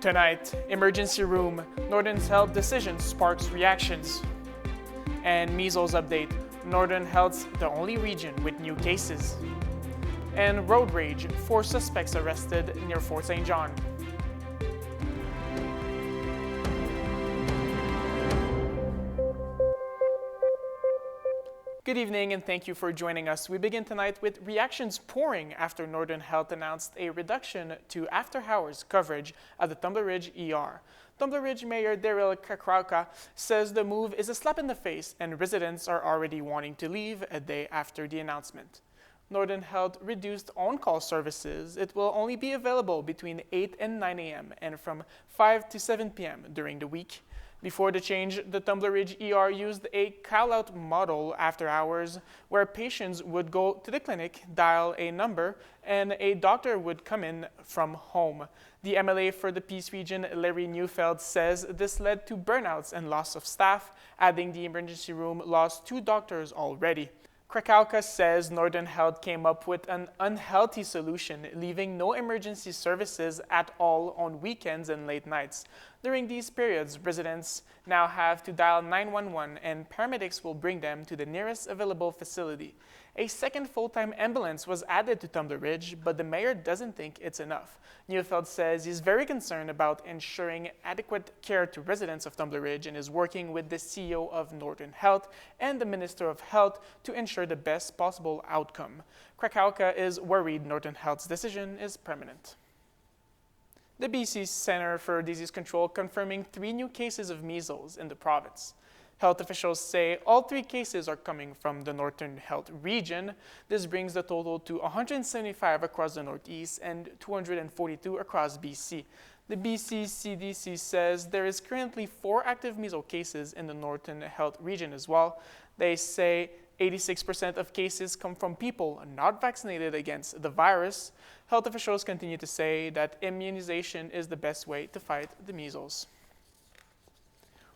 Tonight, emergency room, Northern Health decision sparks reactions. And measles update, Northern Health's the only region with new cases. And road rage, 4 suspects arrested near Fort St. John. Good evening and thank you for joining us. We begin tonight with reactions pouring after Northern Health announced a reduction to after-hours coverage at the Tumbler Ridge ER. Tumbler Ridge Mayor Daryl Kakrauka says the move is a slap in the face and residents are already wanting to leave a day after the announcement. Northern Health reduced on-call services. It will only be available between 8 and 9 a.m. and from 5 to 7 p.m. during the week. Before the change, the Tumbler Ridge ER used a call-out model after hours where patients would go to the clinic, dial a number, and a doctor would come in from home. The MLA for the Peace Region, Larry Neufeld, says this led to burnouts and loss of staff, adding the emergency room lost 2 doctors already. Krakauka says Northern Health came up with an unhealthy solution, leaving no emergency services at all on weekends and late nights. During these periods, residents now have to dial 911 and paramedics will bring them to the nearest available facility. A second full-time ambulance was added to Tumbler Ridge, but the mayor doesn't think it's enough. Neufeld says he's very concerned about ensuring adequate care to residents of Tumbler Ridge and is working with the CEO of Northern Health and the Minister of Health to ensure the best possible outcome. Krakauka is worried Northern Health's decision is permanent. The BC Centre for Disease Control confirming 3 new cases of measles in the province. Health officials say all 3 cases are coming from the Northern Health region. This brings the total to 175 across the Northeast and 242 across BC. The BC CDC says there is currently 4 active measles cases in the Northern Health region as well. They say 86% of cases come from people not vaccinated against the virus. Health officials continue to say that immunization is the best way to fight the measles.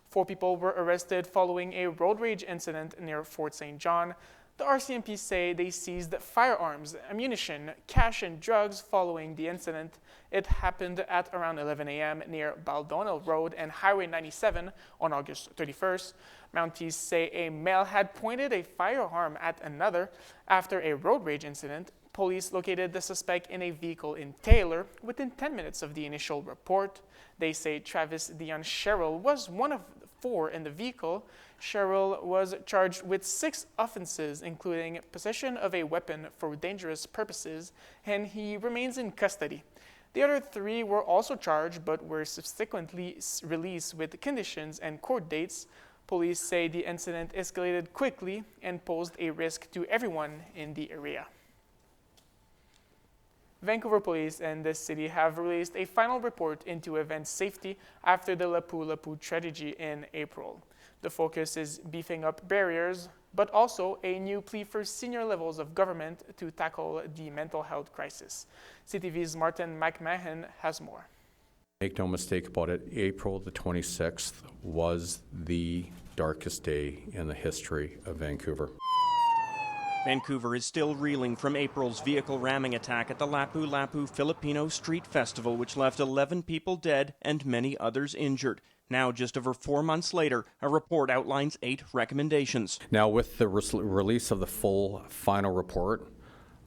4 people were arrested following a road rage incident near Fort St. John. The RCMP say they seized firearms, ammunition, cash, and drugs following the incident. It happened at around 11 a.m. near Baldonnel Road and Highway 97 on August 31st. Mounties say a male had pointed a firearm at another. After a road rage incident, police located the suspect in a vehicle in Taylor within 10 minutes of the initial report. They say Travis Dion Sherrill was one of 4 in the vehicle. Sherrill was charged with 6 offenses, including possession of a weapon for dangerous purposes, and he remains in custody. The other 3 were also charged but were subsequently released with conditions and court dates. Police say the incident escalated quickly and posed a risk to everyone in the area. Vancouver Police and the city have released a final report into event safety after the Lapu-Lapu tragedy in April. The focus is beefing up barriers, but also a new plea for senior levels of government to tackle the mental health crisis. CTV's Martin McMahon has more. Make no mistake about it, April the 26th was the darkest day in the history of Vancouver. Vancouver is still reeling from April's vehicle ramming attack at the Lapu-Lapu Filipino Street Festival, which left 11 people dead and many others injured. Now, just over 4 months later, a report outlines 8 recommendations. Now, with the release of the full final report,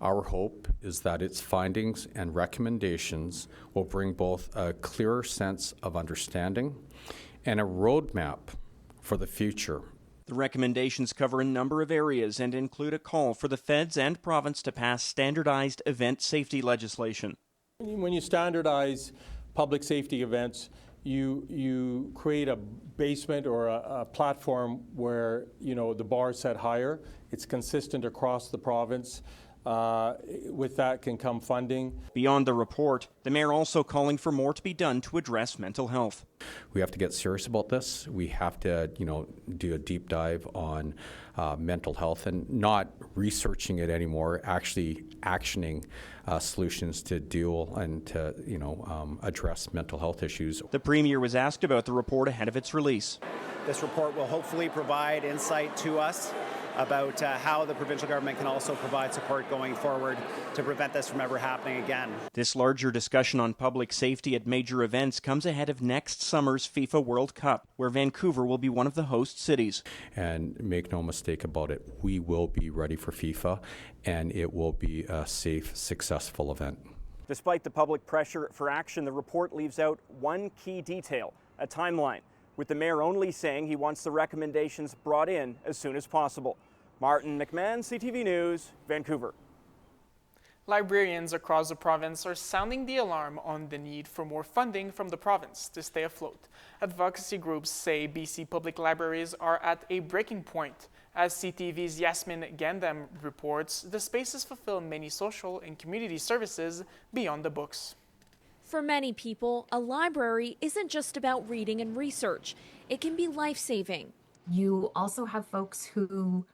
our hope is that its findings and recommendations will bring both a clearer sense of understanding and a roadmap for the future. The recommendations cover a number of areas and include a call for the feds and province to pass standardized event safety legislation. When you standardize public safety events, you create a basement or a platform where the bar is set higher. It's consistent across the province. With that can come funding. Beyond the report, the mayor also calling for more to be done to address mental health. We have to get serious about this. We have to, do a deep dive on mental health and not researching it anymore, actually actioning solutions to deal and to, address mental health issues. The Premier was asked about the report ahead of its release. This report will hopefully provide insight to us about how the provincial government can also provide support going forward to prevent this from ever happening again. This larger discussion on public safety at major events comes ahead of next summer's FIFA World Cup, where Vancouver will be one of the host cities. And make no mistake about it, we will be ready for FIFA, and it will be a safe, successful event. Despite the public pressure for action, the report leaves out one key detail, a timeline, with the mayor only saying he wants the recommendations brought in as soon as possible. Martin McMahon, CTV News, Vancouver. Librarians across the province are sounding the alarm on the need for more funding from the province to stay afloat. Advocacy groups say BC public libraries are at a breaking point. As CTV's Yasmin Gandam reports, the spaces fulfill many social and community services beyond the books. For many people, a library isn't just about reading and research. It can be life-saving. You also have folks who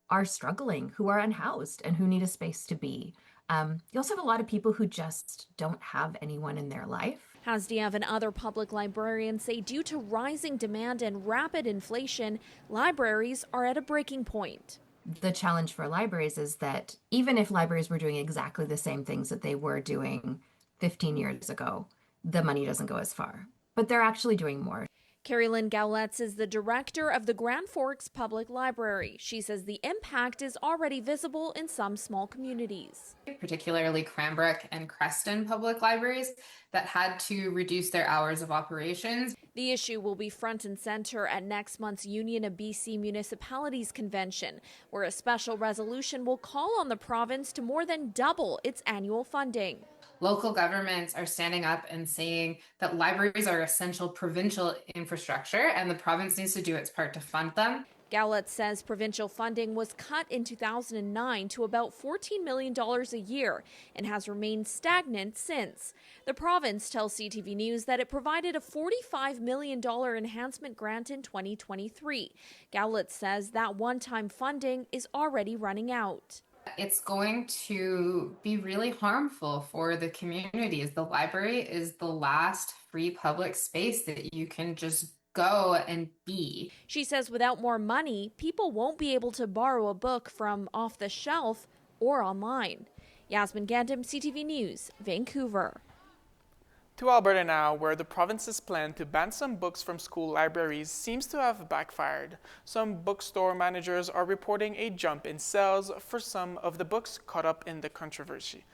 are struggling, who are unhoused, and who need a space to be. You also have a lot of people who just don't have anyone in their life. Hasdiev and other public librarians say due to rising demand and rapid inflation, libraries are at a breaking point. The challenge for libraries is that even if libraries were doing exactly the same things that they were doing 15 years ago, the money doesn't go as far. But they're actually doing more. Carrie Lynn Gowletz is the director of the Grand Forks Public Library. She says the impact is already visible in some small communities. Particularly Cranbrook and Creston public libraries that had to reduce their hours of operations. The issue will be front and center at next month's Union of BC Municipalities Convention, where a special resolution will call on the province to more than double its annual funding. Local governments are standing up and saying that libraries are essential provincial infrastructure and the province needs to do its part to fund them. Gowletz says provincial funding was cut in 2009 to about $14 million a year and has remained stagnant since. The province tells CTV News that it provided a $45 million enhancement grant in 2023. Gowletz says that one-time funding is already running out. It's going to be really harmful for the communities. The library is the last free public space that you can just go and be. She says without more money, people won't be able to borrow a book from off the shelf or online. Yasmin Gandam, CTV News, Vancouver. To Alberta now, where the province's plan to ban some books from school libraries seems to have backfired. Some bookstore managers are reporting a jump in sales for some of the books caught up in the controversy.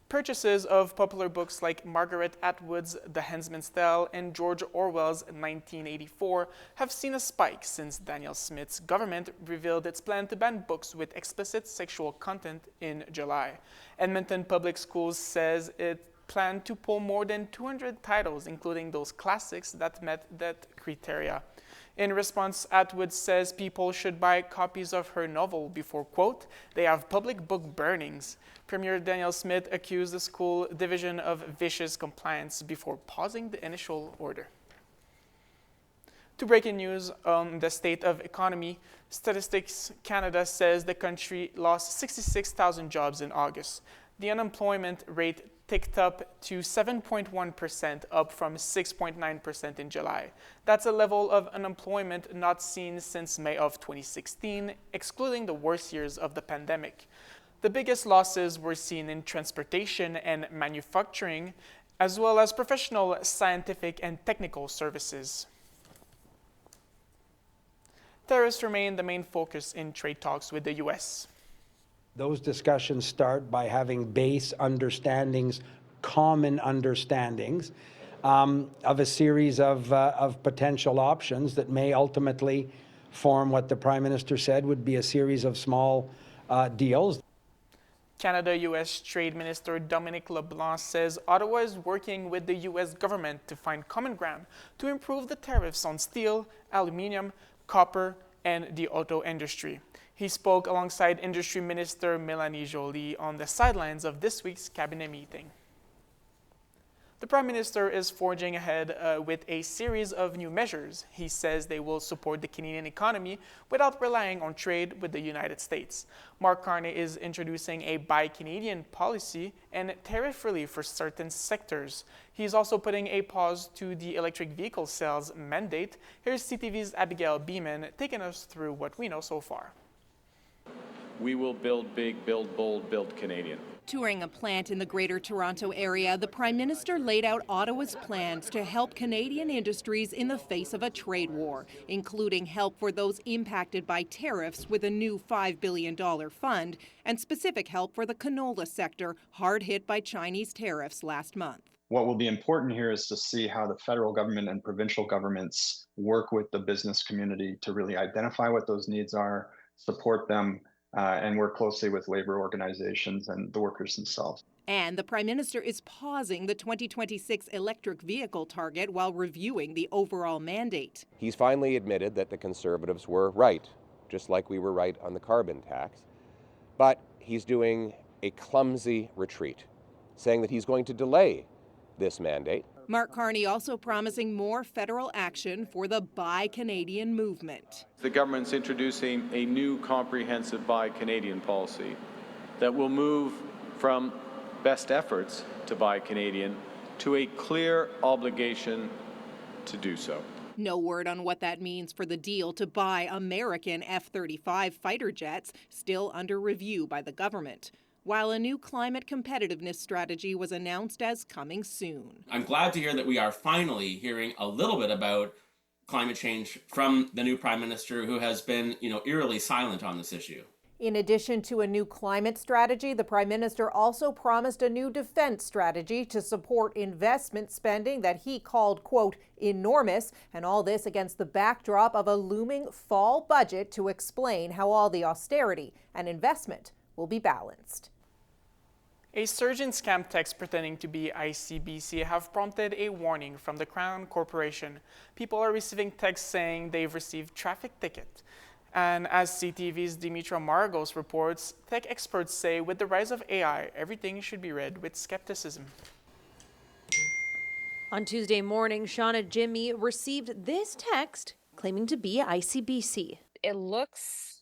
Purchases of popular books like Margaret Atwood's The Huntsman's Tale and George Orwell's 1984 have seen a spike since Daniel Smith's government revealed its plan to ban books with explicit sexual content in July. Edmonton Public Schools says it planned to pull more than 200 titles, including those classics that met that criteria. In response, Atwood says people should buy copies of her novel before, quote, they have public book burnings. Premier Daniel Smith accused the school division of vicious compliance before pausing the initial order. To breaking news on the state of economy, Statistics Canada says the country lost 66,000 jobs in August. The unemployment rate ticked up to 7.1%, up from 6.9% in July. That's a level of unemployment not seen since May of 2016, excluding the worst years of the pandemic. The biggest losses were seen in transportation and manufacturing, as well as professional, scientific, and technical services. Tariffs remain the main focus in trade talks with the U.S. Those discussions start by having base understandings, common understandings of a series of potential options that may ultimately form what the Prime Minister said would be a series of small deals. Canada-U.S. Trade Minister Dominic LeBlanc says Ottawa is working with the U.S. government to find common ground to improve the tariffs on steel, aluminum, copper, and the auto industry. He spoke alongside Industry Minister Mélanie Joly on the sidelines of this week's cabinet meeting. The Prime Minister is forging ahead with a series of new measures. He says they will support the Canadian economy without relying on trade with the United States. Mark Carney is introducing a Buy Canadian policy and tariff relief for certain sectors. He's also putting a pause to the electric vehicle sales mandate. Here's CTV's Abigail Beeman taking us through what we know so far. We will build big, build bold, build Canadian. Touring a plant in the Greater Toronto Area, the Prime Minister laid out Ottawa's plans to help Canadian industries in the face of a trade war, including help for those impacted by tariffs with a new $5 billion fund and specific help for the canola sector, hard hit by Chinese tariffs last month. What will be important here is to see how the federal government and provincial governments work with the business community to really identify what those needs are, support them, and work closely with labor organizations and the workers themselves. And the Prime Minister is pausing the 2026 electric vehicle target while reviewing the overall mandate. He's finally admitted that the Conservatives were right, just like we were right on the carbon tax. But he's doing a clumsy retreat, saying that he's going to delay this mandate. Mark Carney also promising more federal action for the Buy Canadian movement. The government's introducing a new comprehensive Buy Canadian policy that will move from best efforts to buy Canadian to a clear obligation to do so. No word on what that means for the deal to buy American F-35 fighter jets, still under review by the government, while a new climate competitiveness strategy was announced as coming soon. I'm glad to hear that we are finally hearing a little bit about climate change from the new Prime Minister, who has been, eerily silent on this issue. In addition to a new climate strategy, the Prime Minister also promised a new defense strategy to support investment spending that he called, quote, enormous, and all this against the backdrop of a looming fall budget to explain how all the austerity and investment will be balanced. A surge in scam texts pretending to be ICBC have prompted a warning from the Crown Corporation. People are receiving texts saying they've received traffic ticket. And as CTV's Dimitra Margos reports, tech experts say with the rise of AI, everything should be read with skepticism. On Tuesday morning, Shauna Jimmy received this text claiming to be ICBC. It looks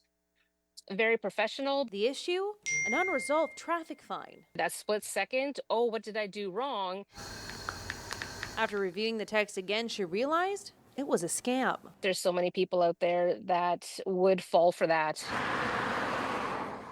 very professional. The issue? An unresolved traffic fine. That split second, oh, what did I do wrong? After reviewing the text again, she realized it was a scam. There's so many people out there that would fall for that.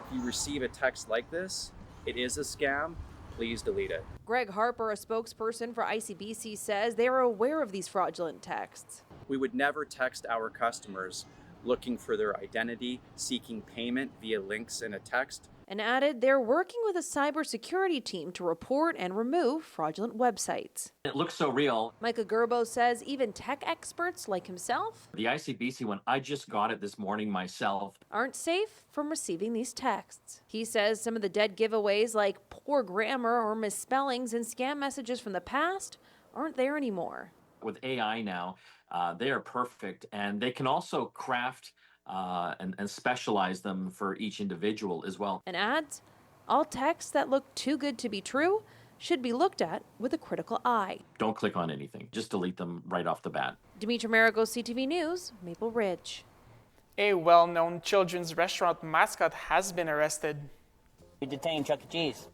If you receive a text like this, it is a scam. Please delete it. Greg Harper, a spokesperson for ICBC, says they are aware of these fraudulent texts. We would never text our customers looking for their identity, seeking payment via links in a text. And added they're working with a cybersecurity team to report and remove fraudulent websites. It looks so real. Micah Gerbo says even tech experts like himself, The ICBC one, I just got it this morning myself, aren't safe from receiving these texts. He says some of the dead giveaways like poor grammar or misspellings in scam messages from the past aren't there anymore. With AI now, they are perfect, and they can also craft and specialize them for each individual as well. And adds, all texts that look too good to be true should be looked at with a critical eye. Don't click on anything. Just delete them right off the bat. Dimitra Maragos, CTV News, Maple Ridge. A well-known children's restaurant mascot has been arrested. We detained Chuck E. Cheese.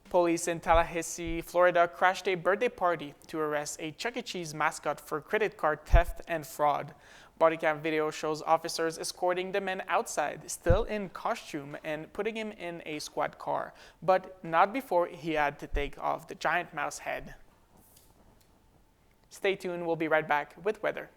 Police in Tallahassee, Florida crashed a birthday party to arrest a Chuck E. Cheese mascot for credit card theft and fraud. Body cam video shows officers escorting the man outside, still in costume, and putting him in a squad car, but not before he had to take off the giant mouse head. Stay tuned, we'll be right back with weather.